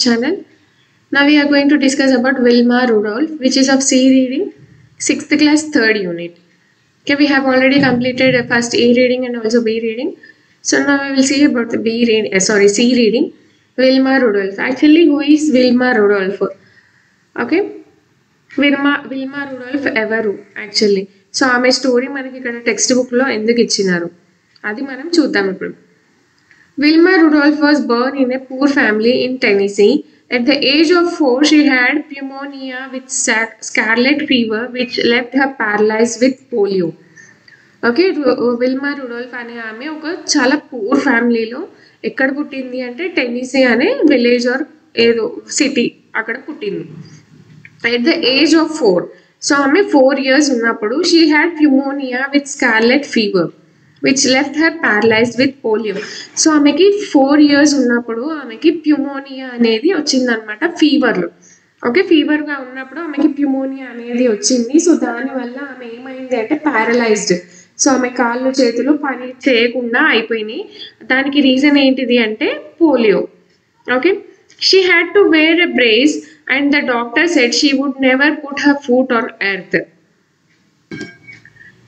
channel. Now we are going to discuss about Wilma Rudolph, which is of C reading, 6th class 3rd unit. Okay, we have already completed first A reading and also B reading. So now we will see about the C reading. Wilma Rudolph. Actually, who is Wilma Rudolph? Okay, Wilma Rudolph ఎవరు actually. So ఆమె story మనకి ఇక్కడ text బుక్లో ఎందుకు ఇచ్చినారు అది మనం చూద్దాం ఇప్పుడు. Wilma Rudolph was born in a poor family in Tennessee. At the age of 4, she had pneumonia with scarlet fever, which left her paralyzed with polio. Okay, Wilma Rudolf అనే ఆమె ఒక చాలా పూర్ ఫ్యామిలీలో ఎక్కడ పుట్టింది అంటే టెన్నీసీ అనే విలేజ్ ఆర్ ఏదో సిటీ అక్కడ పుట్టింది. At the age of 4, so ఆమె 4 years ఉన్నప్పుడు she had pneumonia with scarlet fever, which left her paralyzed with polio. So ఆమెకి 4 years ఉన్నప్పుడు ఆమెకి ప్యూమోనియా అనేది వచ్చిందనమాట, ఫీవర్లో. ఓకే, ఫీవర్గా ఉన్నప్పుడు ఆమెకి ప్యూమోనియా అనేది వచ్చింది. సో దానివల్ల ఆమె ఏమైంది అంటే ప్యారలైజ్డ్. సో ఆమె కాళ్ళు చేతులు పని చేయకుండా అయిపోయినాయి. దానికి రీజన్ ఏంటిది అంటే polio. Okay, she had to wear a brace and the doctor said she would never put her foot on earth.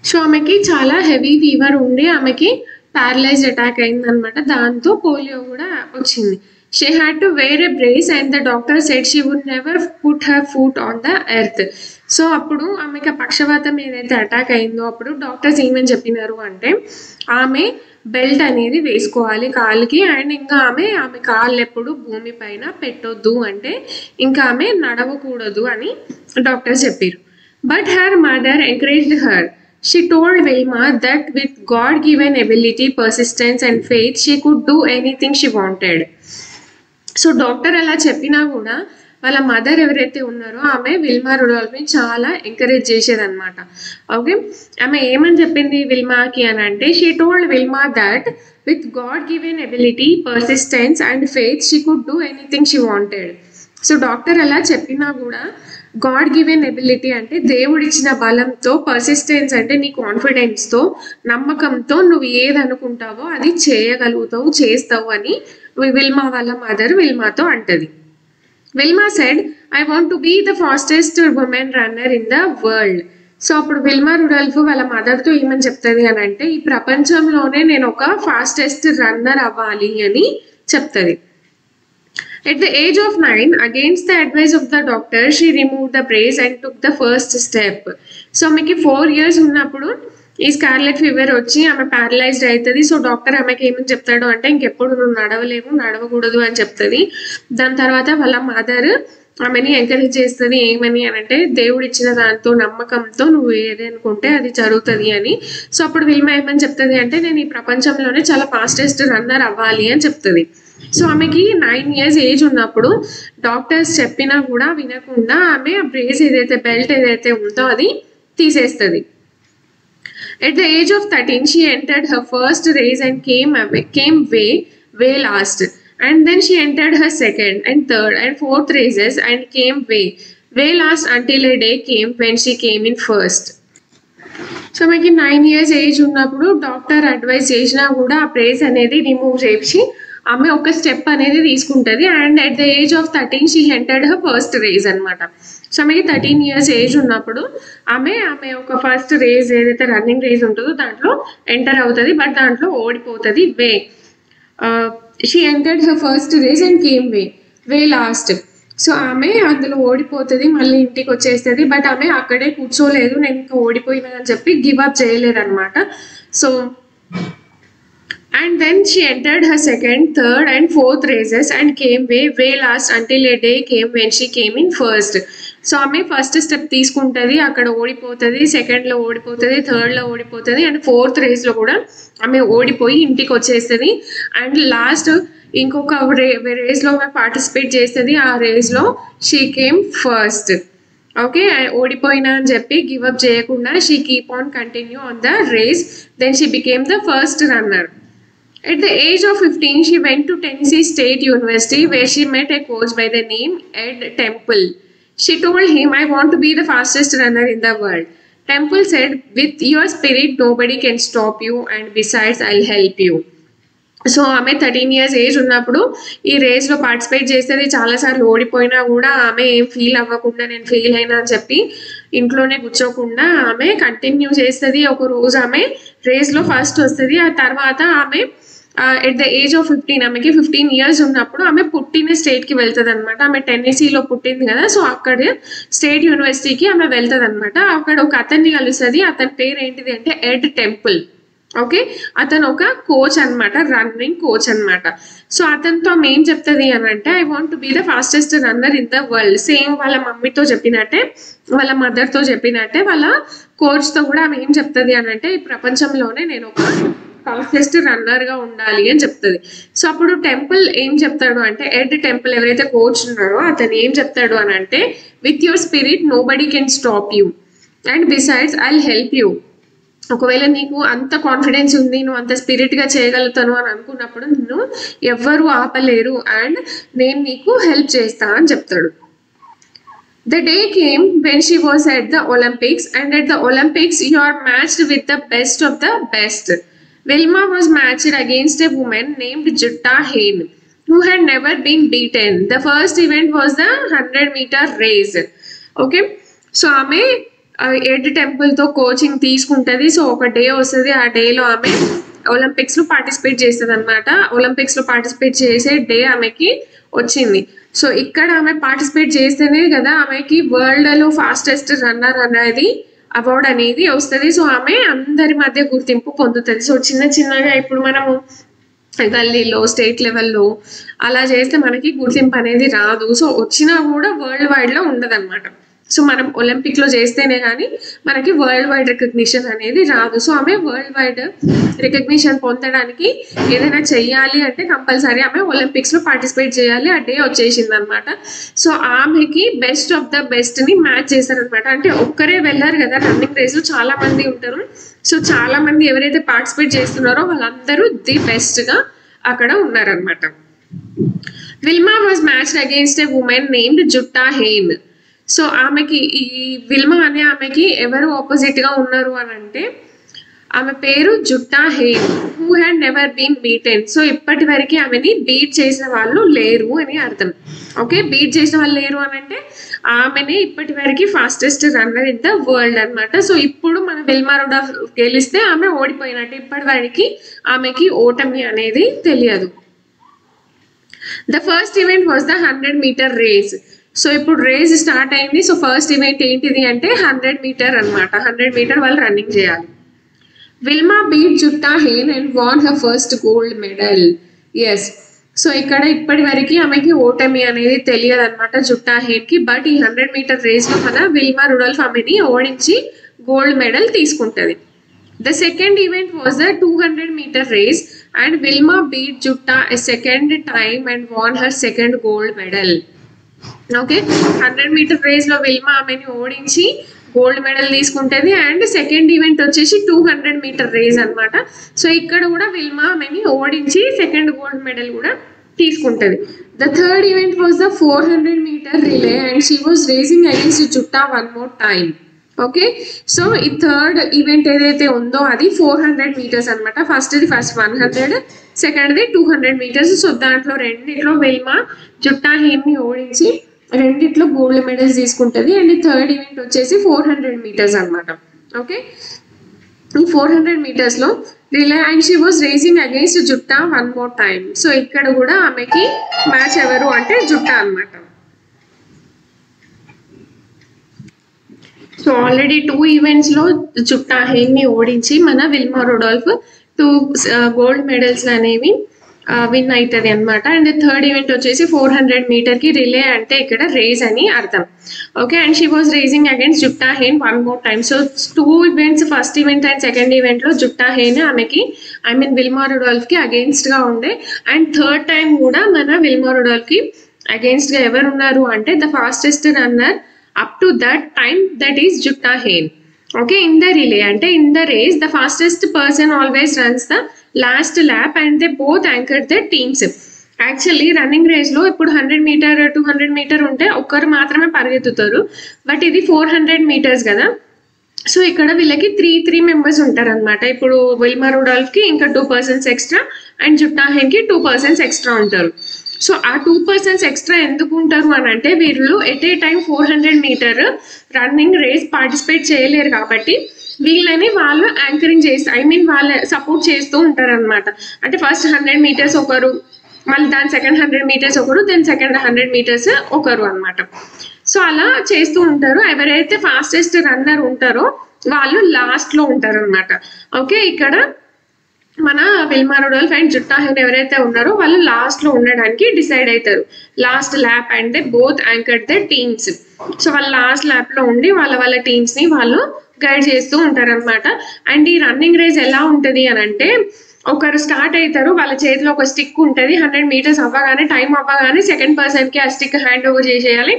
So ఆమెకి చాలా హెవీ ఫీవర్ ఉండి ఆమెకి ప్యారలైజ్డ్ అటాక్ అయిందనమాట. దాంతో పోలియో కూడా వచ్చింది. She had to wear a brace and the doctor said she would never put her foot on the earth. So అప్పుడు ఆమెకి పక్షవాతం ఏదైతే అటాక్ అయిందో అప్పుడు డాక్టర్స్ ఏమని చెప్పినారు అంటే ఆమె బెల్ట్ అనేది వేసుకోవాలి కాళ్ళకి, అండ్ ఇంకా ఆమె కాళ్ళు ఎప్పుడు భూమి పైన పెట్టొద్దు, అంటే ఇంకా ఆమె నడవకూడదు అని డాక్టర్స్ చెప్పారు. But her mother encouraged her. She told Wilma that with God-given ability, persistence and faith, she could do anything she wanted. So doctor అలా చెప్పినా కూడా వాళ్ళ మదర్ ఎవరైతే ఉన్నారో ఆమె విల్మా రుడోల్ఫ్ని చాలా ఎంకరేజ్ చేసేదన్నమాట. ఓకే, ఆమె ఏమని చెప్పింది విల్మాకి అని అంటే she told Wilma that with God given ability, persistence and faith she could do anything she wanted. So doctor అలా చెప్పినా కూడా గాడ్ గివెన్ ఎబిలిటీ అంటే దేవుడిచ్చిన బలంతో, పర్సిస్టెన్స్ అంటే నీ కాన్ఫిడెన్స్తో, నమ్మకంతో నువ్వు ఏది అనుకుంటావో అది చేయగలుగుతావు, చేస్తావు అని విల్మా వాళ్ళ మదర్ విల్మాతో అంటది. Wilma said I want to be the fastest women runner in the world. So అప్పుడు విల్మా రుడోల్ఫ్ వాళ్ళ మదర్తో ఏమని చెప్తుంది అని అంటే ఈ ప్రపంచంలోనే నేను ఒక ఫాస్టెస్ట్ రన్నర్ అవ్వాలి అని చెప్తుంది. At the age of 9, against the advice of the doctor, she removed the brace and took the first step. So ఆమెకి 4 years ఉన్నప్పుడు ఈ స్కార్లెట్ ఫీవర్ వచ్చి ఆమె ప్యారలైజ్డ్ అవుతుంది. సో డాక్టర్ ఆమెకి ఏమని చెప్తాడు అంటే ఇంకెప్పుడు నువ్వు నడవకూడదు అని చెప్తుంది. దాని తర్వాత వాళ్ళ మదర్ ఆమెని ఎంకరేజ్ చేస్తుంది. ఏమని అని అంటే దేవుడు ఇచ్చిన దాంతో నమ్మకంతో నువ్వు ఏది అనుకుంటే అది జరుగుతుంది అని. సో అప్పుడు విల్మా ఏమని చెప్తుంది అంటే నేను ఈ ప్రపంచంలోనే చాలా ఫాస్టెస్ట్ రన్నర్ అవ్వాలి అని చెప్తుంది. సో ఆమెకి 9 years ఏజ్ ఉన్నప్పుడు డాక్టర్స్ చెప్పినా కూడా వినకుండా ఆమె ఆ బ్రేస్ ఏదైతే బెల్ట్ ఏదైతే ఉందో అది తీసేస్తుంది. At the age of 13, she entered her first race and came way last. And then she entered her second and third and fourth races and came way last until a day came when she came in first. So ఆమెకి 9 years age ఉన్నప్పుడు doctor advice చేసినా కూడా ఆ brace అనేది remove చేసి ఆమె ఒక step అనేది తీసుకుంటుంది. And at the age of 13 she entered her first race అనమాట. సో ఆమెకి 13 years ఏజ్ ఉన్నప్పుడు ఆమె ఒక ఫస్ట్ రేస్ ఏదైతే రన్నింగ్ రేస్ ఉంటుందో దాంట్లో ఎంటర్ అవుతుంది. బట్ దాంట్లో ఓడిపోతుంది. She entered her first race and came way last. So ఆమె అందులో ఓడిపోతుంది, మళ్ళీ ఇంటికి వచ్చేస్తుంది. బట్ ఆమె అక్కడే కూర్చోలేదు, నేను ఇంకా ఓడిపోయినా అని చెప్పి గివ్ అప్ చేయలేదన్నమాట. So and then she entered her second, third and fourth races and came way last until a day came when she came in first. So ఆమె ఫస్ట్ స్టెప్ తీసుకుంటుంది, అక్కడ ఓడిపోతుంది, సెకండ్లో ఓడిపోతుంది, థర్డ్లో ఓడిపోతుంది, అండ్ ఫోర్త్ రేస్లో కూడా ఆమె ఓడిపోయి ఇంటికి వచ్చేస్తుంది. అండ్ లాస్ట్ ఇంకొక రేస్లో ఆమె పార్టిసిపేట్ చేస్తుంది. ఆ రేస్లో షీ కేమ్ ఫస్ట్. ఓకే, ఓడిపోయినా అని చెప్పి గివ్ అప్ చేయకుండా she keep on continue on the race. Then she became the first runner. At the age of 15, she went to Tennessee State University where she met a coach by the name Ed Temple. She told him, I want to be the fastest runner in the world. Temple said, with your spirit, nobody can stop you, and besides, I'll help you. So ఆమె 13 years age ఉన్నప్పుడు ఈ రేస్లో participate చేస్తుంది. చాలాసార్లు ఓడిపోయినా కూడా ఆమె ఏం ఫీల్ అవ్వకుండా నేను ఫెయిల్ అయినా అని చెప్పి ఇంట్లోనే కూర్చోకుండా ఆమె కంటిన్యూ చేస్తుంది. ఒక రోజు ఆమె రేస్లో ఫస్ట్ వస్తుంది. ఆ తర్వాత ఆమె ఎట్ ద ఏజ్ ఆఫ్ 15, ఆమెకి 15 years ఉన్నప్పుడు ఆమె పుట్టిన స్టేట్కి వెళ్తుంది అనమాట. ఆమె టెన్నెసీలో పుట్టింది కదా, సో అక్కడ స్టేట్ యూనివర్సిటీకి ఆమె వెళ్తుంది అనమాట. అక్కడ ఒక అతన్ని కలుస్తుంది. అతని పేరు ఏంటిది అంటే ఎడ్ టెంపుల్. ఓకే, అతను ఒక కోచ్ అనమాట, రన్నింగ్ కోచ్ అనమాట. సో అతనితో ఆమె ఏం చెప్తుంది అని అంటే I want to be the fastest runner in the world. Same వాళ్ళ మమ్మీతో చెప్పినట్టే, వాళ్ళ మదర్తో చెప్పినట్టే వాళ్ళ కోచ్తో కూడా ఆమె ఏం చెప్తుంది అని అంటే ఈ ప్రపంచంలోనే నేను ఒక ఫాస్టెస్ట్ రన్నర్గా ఉండాలి అని చెప్తుంది. సో అప్పుడు టెంపుల్ ఏం చెప్తాడు అంటే ఎడ్ టెంపుల్ ఎవరైతే కోచ్ ఉన్నారో అతను ఏం చెప్తాడు అని అంటే with your spirit nobody can stop you and besides I will help you. ఒకవేళ నీకు అంత కాన్ఫిడెన్స్ ఉంది, నువ్వు అంత స్పిరిట్గా చేయగలుగుతాను అని అనుకున్నప్పుడు నిన్ను ఎవ్వరూ ఆపలేరు అండ్ నేను నీకు హెల్ప్ చేస్తా అని చెప్తాడు. The day came when she was at the Olympics, and at the Olympics you are matched with the best of the best. Vilma was matched against a woman named Jutta Hain, who had never been beaten. The first event was the 100-meter race. Okay, so ఆమె ఎడ్ టెంపుల్తో coaching తీసుకుంటుంది. So ఒక day వస్తుంది, ఆ డేలో ఆమె ఒలింపిక్స్లో participate చేస్తుంది అనమాట. ఒలింపిక్స్లో పార్టిసిపేట్ చేసే డే ఆమెకి వచ్చింది. సో ఇక్కడ ఆమె పార్టిసిపేట్ చేస్తేనే కదా ఆమెకి వరల్డ్లో ఫాస్టెస్ట్ రన్నర్ అనేది అవార్డ్ అనేది వస్తుంది. సో ఆమె అందరి మధ్య గుర్తింపు పొందుతుంది. సో చిన్న చిన్నగా ఇప్పుడు మనము గల్లీలో స్టేట్ లెవెల్లో అలా చేస్తే మనకి గుర్తింపు అనేది రాదు. సో వచ్చినా కూడా వరల్డ్ వైడ్లో ఉండదు అనమాట. సో మనం ఒలింపిక్లో చేస్తేనే కానీ మనకి వరల్డ్ వైడ్ రికగ్నిషన్ అనేది రాదు. సో ఆమె వరల్డ్ వైడ్ రికగ్నిషన్ పొందడానికి ఏదైనా చెయ్యాలి అంటే కంపల్సరీ ఆమె ఒలింపిక్స్లో పార్టిసిపేట్ చేయాలి. ఆ డే వచ్చేసింది అనమాట. సో ఆమెకి బెస్ట్ ఆఫ్ ద బెస్ట్ని మ్యాచ్ చేశారనమాట. అంటే ఒక్కరే వెళ్ళారు కదా, రన్నింగ్ రేస్లో చాలా మంది ఉంటారు. సో చాలా మంది ఎవరైతే పార్టిసిపేట్ చేస్తున్నారో వాళ్ళందరూ ది బెస్ట్గా అక్కడ ఉన్నారనమాట. Wilma was matched against a women named జుట్టా హెయిన్. So ఆమెకి ఈ విల్మా అనే ఆమెకి ఎవరు ఆపోజిట్గా ఉన్నారు అని అంటే ఆమె పేరు Jutta Heine, who had never been beaten. So ఇప్పటి వరకు ఆమెని బీట్ చేసిన వాళ్ళు లేరు అని అర్థం. ఓకే, బీట్ చేసిన వాళ్ళు లేరు అని అంటే ఆమెనే ఇప్పటి వరకు fastest runner in the world అనమాట. సో ఇప్పుడు మన విల్మా రుడాల్ఫ్ గెలిస్తే ఆమె ఓడిపోయినట్టు. ఇప్పటి వరకు ఆమెకి ఓటమి అనేది తెలియదు. The first event was the 100-meter race. So ఇప్పుడు రేస్ స్టార్ట్ అయింది. సో ఫస్ట్ ఈవెంట్ ఏంటిది అంటే 100 meter అనమాట. 100 meter వాళ్ళు రన్నింగ్ చేయాలి. Wilma beat Jutta Heine and won her first gold medal. Yes, so ఇక్కడ ఇప్పటి వరకు ఆమెకి ఓటమి అనేది తెలియదు అనమాట జుట్టా హెయిన్కి. బట్ ఈ 100 meter రేస్లో మన విల్మా రుడాల్ఫ్ ఆమెని ఓడించి గోల్డ్ మెడల్ తీసుకుంటుంది. The second event was the 200-meter race and Vilma beat Jutta a second time and won her second gold medal. Okay, 100-meter race లో విల్మా ఆమెని ఓడించి గోల్డ్ మెడల్ తీసుకుంటుంది. And second event వచ్చేసి 200-meter race అనమాట. So ఇక్కడ కూడా Wilma ఆమెని ఓడించి సెకండ్ గోల్డ్ మెడల్ కూడా తీసుకుంటుంది. The third event was the 400-meter relay and she was racing against Jutta one more time. Okay, so ఈ థర్డ్ ఈవెంట్ ఏదైతే ఉందో అది 400 meters అనమాట. ఫస్ట్ 100, సెకండ్ది 200 meters. సో దాంట్లో రెండిట్లో విల్మా జుట్టా హెయిన్ని ఓడించి రెండిట్లో గోల్డ్ మెడల్స్ తీసుకుంటుంది. అండ్ థర్డ్ ఈవెంట్ వచ్చేసి 400 meters అనమాట. ఓకే, ఈ 400 metersలో relay and she was racing against Jutta one more time. So ఇక్కడ కూడా ఆమెకి మ్యాచ్ ఎవరు అంటే జుట్టా అనమాట. సో ఆల్రెడీ 2 ఈవెంట్స్లో జుట్టా హెయిన్ని ఓడించి మన విల్మా రుడాల్ఫ్ 2 గోల్డ్ మెడల్స్ అనేవి విన్ అవుతుంది అనమాట. అండ్ థర్డ్ ఈవెంట్ వచ్చేసి 400 meterకి రిలే అంటే ఇక్కడ రేస్ అని అర్థం. Okay, and she was racing against జుట్టా హెయిన్ one more time. So 2 events, first event and second ఈవెంట్లో జుట్టా హెయిన్ ఆమెకి విల్మా రుడాల్ఫ్కి అగేన్స్ట్గా ఉండే. అండ్ థర్డ్ టైం కూడా మన విల్మా రుడాల్ఫ్కి అగేన్స్ట్గా ఎవరు ఉన్నారు అంటే the fastest runner up to that time, that is Jutta Hain. Okay, in the relay ante in the race the fastest person always runs the last lap and they both anchored their teams. Actually running రేస్లో ఇప్పుడు 100 meter 200 meter ఉంటే ఒక్కరు మాత్రమే పరిగెత్తుతారు. But ఇది 400 meters కదా. So ఇక్కడ వీళ్ళకి three members ఉంటారనమాట. ఇప్పుడు విల్మా రుడాల్ఫ్కి ఇంకా 2 persons ఎక్స్ట్రా అండ్ జుట్టా హెన్కి 2 persons ఎక్స్ట్రా ఉంటారు. సో ఆ 2 persons ఎక్స్ట్రా ఎందుకు ఉంటారు అని అంటే వీళ్ళు at a time 400 meter running race participate చేయలేరు కాబట్టి వీళ్ళని వాళ్ళు యాంకరింగ్ చేస్తారు, వాళ్ళ సపోర్ట్ చేస్తూ ఉంటారు అనమాట. అంటే ఫస్ట్ 100 meters ఒకరు, మళ్ళీ దాని సెకండ్ 100 meters ఒకరు, దెన్ సెకండ్ 100 meters ఒకరు అనమాట. సో అలా చేస్తూ ఉంటారు. ఎవరైతే ఫాస్టెస్ట్ రన్నర్ ఉంటారో వాళ్ళు లాస్ట్లో ఉంటారు అనమాట. ఓకే, ఇక్కడ మన విల్మా రుడాల్ఫ్ అండ్ జుట్టా హెన్ ఎవరైతే ఉన్నారో వాళ్ళు లాస్ట్లో ఉండడానికి డిసైడ్ అవుతారు. Last lap and they both anchored the teams. So వాళ్ళు లాస్ట్ ల్యాప్లో ఉండి వాళ్ళ టీమ్స్ని వాళ్ళు గైడ్ చేస్తూ ఉంటారనమాట. అండ్ ఈ రన్నింగ్ రేస్ ఎలా ఉంటుంది అని అంటే ఒకరు స్టార్ట్ అవుతారు, వాళ్ళ చేతిలో ఒక స్టిక్ ఉంటుంది. 100 meters అవ్వగానే టైం అవ్వగానే సెకండ్ పర్సన్కి ఆ స్టిక్ హ్యాండ్ ఓవర్ చేసేయాలి.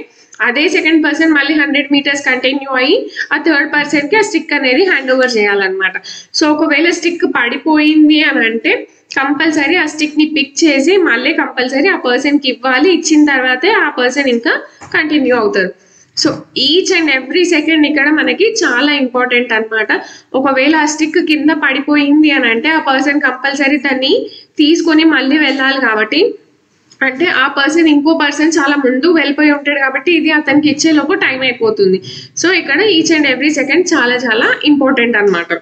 అదే సెకండ్ పర్సన్ మళ్ళీ 100 meters కంటిన్యూ అయ్యి ఆ థర్డ్ పర్సన్కి ఆ స్టిక్ అనేది హ్యాండ్ ఓవర్ చేయాలన్నమాట. సో ఒకవేళ స్టిక్ పడిపోయింది అని అంటే కంపల్సరీ ఆ స్టిక్ని పిక్ చేసి మళ్ళీ కంపల్సరీ ఆ పర్సన్కి ఇవ్వాలి. ఇచ్చిన తర్వాతే ఆ పర్సన్ ఇంకా కంటిన్యూ అవుతారు. So each and every second ఇక్కడ మనకి చాలా ఇంపార్టెంట్ అనమాట. ఒకవేళ ఆ స్టిక్ కింద పడిపోయింది అని అంటే ఆ పర్సన్ కంపల్సరీ దాన్ని తీసుకొని మళ్ళీ వెళ్ళాలి. కాబట్టి అంటే ఆ పర్సన్ ఇంకో పర్సన్ చాలా ముందు వెళ్ళిపోయి ఉంటాడు కాబట్టి ఇది అతనికి ఇచ్చేలోపు టైం అయిపోతుంది. సో ఇక్కడ ఈచ్ అండ్ ఎవ్రీ సెకండ్ చాలా చాలా ఇంపార్టెంట్ అనమాట.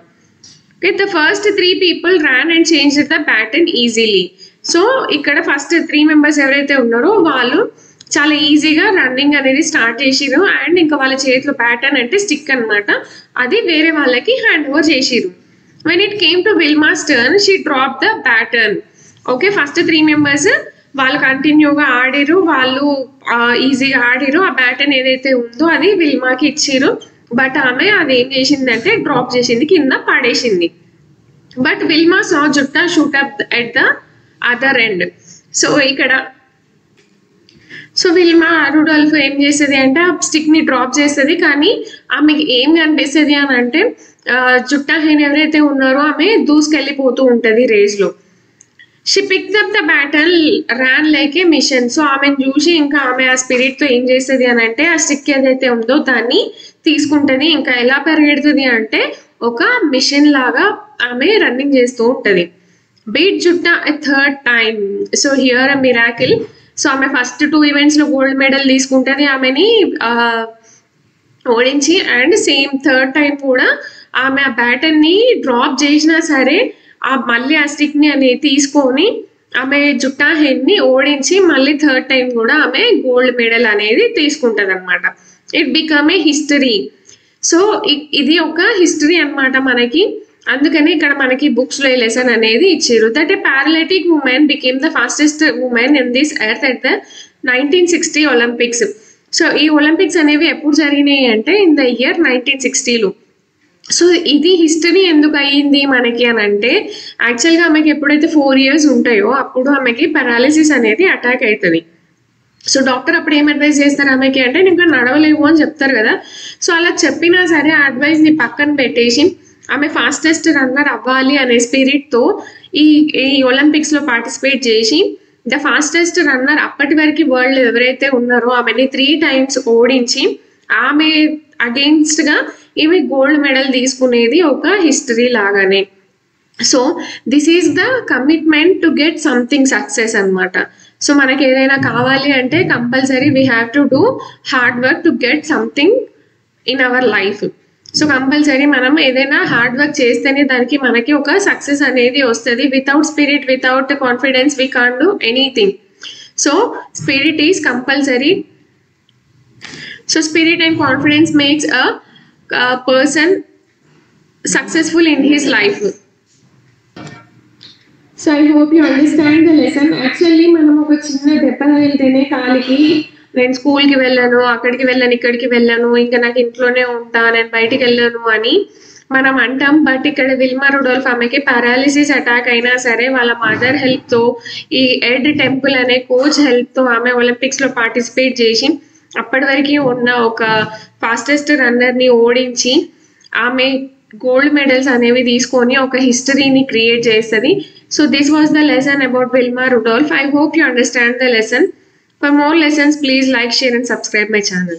Okay, the first 3 people ran and changed the pattern easily. So ఇక్కడ ఫస్ట్ 3 members ఎవరైతే ఉన్నారో వాళ్ళు చాలా ఈజీగా రన్నింగ్ అనేది స్టార్ట్ చేసిరు. అండ్ ఇంకా వాళ్ళ చేతిలో ప్యాటర్న్ అంటే స్టిక్ అనమాట, అది వేరే వాళ్ళకి హ్యాండ్ ఓవర్ చేసిరు. When it came to Wilma's turn she drop the pattern. Okay, first 3 members వాళ్ళు కంటిన్యూగా ఆడిరు, వాళ్ళు ఈజీగా ఆడిరు. ఆ ప్యాటర్న్ ఏదైతే ఉందో అది విల్మాకి ఇచ్చిరు. బట్ ఆమె అది ఏం చేసిందంటే డ్రాప్ చేసింది, కింద పడేసింది. But Wilma saw జుట్టా shoot up at the other end. So ఇక్కడ విల్మా రుడాల్ఫ్ ఏం చేస్తుంది అంటే ఆ స్టిక్ని డ్రాప్ చేస్తుంది. కానీ ఆమెకి ఏం కనిపిస్తుంది అని అంటే జుట్టా హెన్ ఎవరైతే ఉన్నారో ఆమె దూసుకెళ్ళిపోతూ ఉంటుంది రేస్లో. She picked up the baton ran like a machine. So ఆమెను చూసి ఇంకా ఆమె ఆ స్పిరిట్తో ఏం చేస్తుంది అని అంటే ఆ స్టిక్ ఏదైతే ఉందో దాన్ని తీసుకుంటుంది. ఇంకా ఎలా పరిగెడుతుంది అంటే ఒక మిషన్ లాగా ఆమె రన్నింగ్ చేస్తూ ఉంటుంది. Beat జుట్టా a third time. So here a miracle. So ఆమె ఫస్ట్ 2 ఈవెంట్స్లో గోల్డ్ మెడల్ తీసుకుంటుంది, ఆమెని ఓడించి. అండ్ సేమ్ థర్డ్ టైం కూడా ఆమె ఆ బ్యాటర్ని డ్రాప్ చేసినా సరే మళ్ళీ ఆ స్టిక్ని అనేది తీసుకొని ఆమె జుట్టా హెన్ని ఓడించి మళ్ళీ థర్డ్ టైం కూడా ఆమె గోల్డ్ మెడల్ అనేది తీసుకుంటుంది అనమాట. It become a history. So ఇది ఒక హిస్టరీ అనమాట మనకి. అందుకని ఇక్కడ మనకి బుక్స్లో ఈ లెసన్ అనేది ఇచ్చారు. That A paralytic women became the fastest women in this earth at the 1960 Olympics. So ఈ ఒలింపిక్స్ అనేవి ఎప్పుడు జరిగినాయి అంటే ఇన్ ద ఇయర్ 1960లో. సో ఇది హిస్టరీ ఎందుకు అయ్యింది మనకి అని అంటే యాక్చువల్గా ఆమెకి ఎప్పుడైతే 4 years ఉంటాయో అప్పుడు ఆమెకి పారాలిసిస్ అనేది అటాక్ అవుతుంది. సో డాక్టర్ అప్పుడు ఏం అడ్వైజ్ చేస్తారు ఆమెకి అంటే ఇంకా నడవలేవు అని చెప్తారు కదా. సో అలా చెప్పినా సరే ఆ అడ్వైజ్ని పక్కన పెట్టేసి ఆమె ఫాస్టెస్ట్ రన్నర్ అవ్వాలి అనే స్పిరిట్తో ఈ ఒలింపిక్స్లో పార్టిసిపేట్ చేసి ద ఫాస్టెస్ట్ రన్నర్ అప్పటి వరకు వరల్డ్ ఎవరైతే ఉన్నారో ఆమెని 3 times ఓడించి ఆమె అగెయిన్స్ట్గా ఈమె గోల్డ్ మెడల్ తీసుకునేది ఒక హిస్టరీ లాగానే. So this is the commitment to get something success అనమాట. సో మనకి ఏదైనా కావాలి అంటే compulsory we have to do hard work to get something in our life. So compulsory మనం ఏదైనా హార్డ్ వర్క్ చేస్తేనే దానికి మనకి ఒక సక్సెస్ అనేది వస్తుంది. Without spirit, without confidence we can't do anything. So spirit is compulsory. So spirit and confidence makes a person successful in his life. So I hope you understand the lesson. Actually మనం ఒక చిన్న దెబ్బ తగిలితేనే కాలికి నేను స్కూల్కి వెళ్ళాను, అక్కడికి వెళ్ళాను, ఇక్కడికి వెళ్ళాను, ఇంకా నాకు ఇంట్లోనే ఉంటా, నేను బయటికి వెళ్ళాను అని మనం అంటాం. బట్ ఇక్కడ విల్మా రుడాల్ఫ్ ఆమెకి పారాలిసిస్ అటాక్ అయినా సరే వాళ్ళ మదర్ హెల్ప్తో, ఈ ఎడ్ టెంపుల్ అనే కోచ్ హెల్ప్తో ఆమె ఒలింపిక్స్లో పార్టిసిపేట్ చేసి అప్పటి వరకు ఉన్న ఒక ఫాస్టెస్ట్ రన్నర్ని ఓడించి ఆమె గోల్డ్ మెడల్స్ అనేవి తీసుకొని ఒక హిస్టరీని క్రియేట్ చేస్తుంది. So this was the lesson about Wilma Rudolf. I hope you understand the lesson. For more lessons, please like, share and subscribe my channel.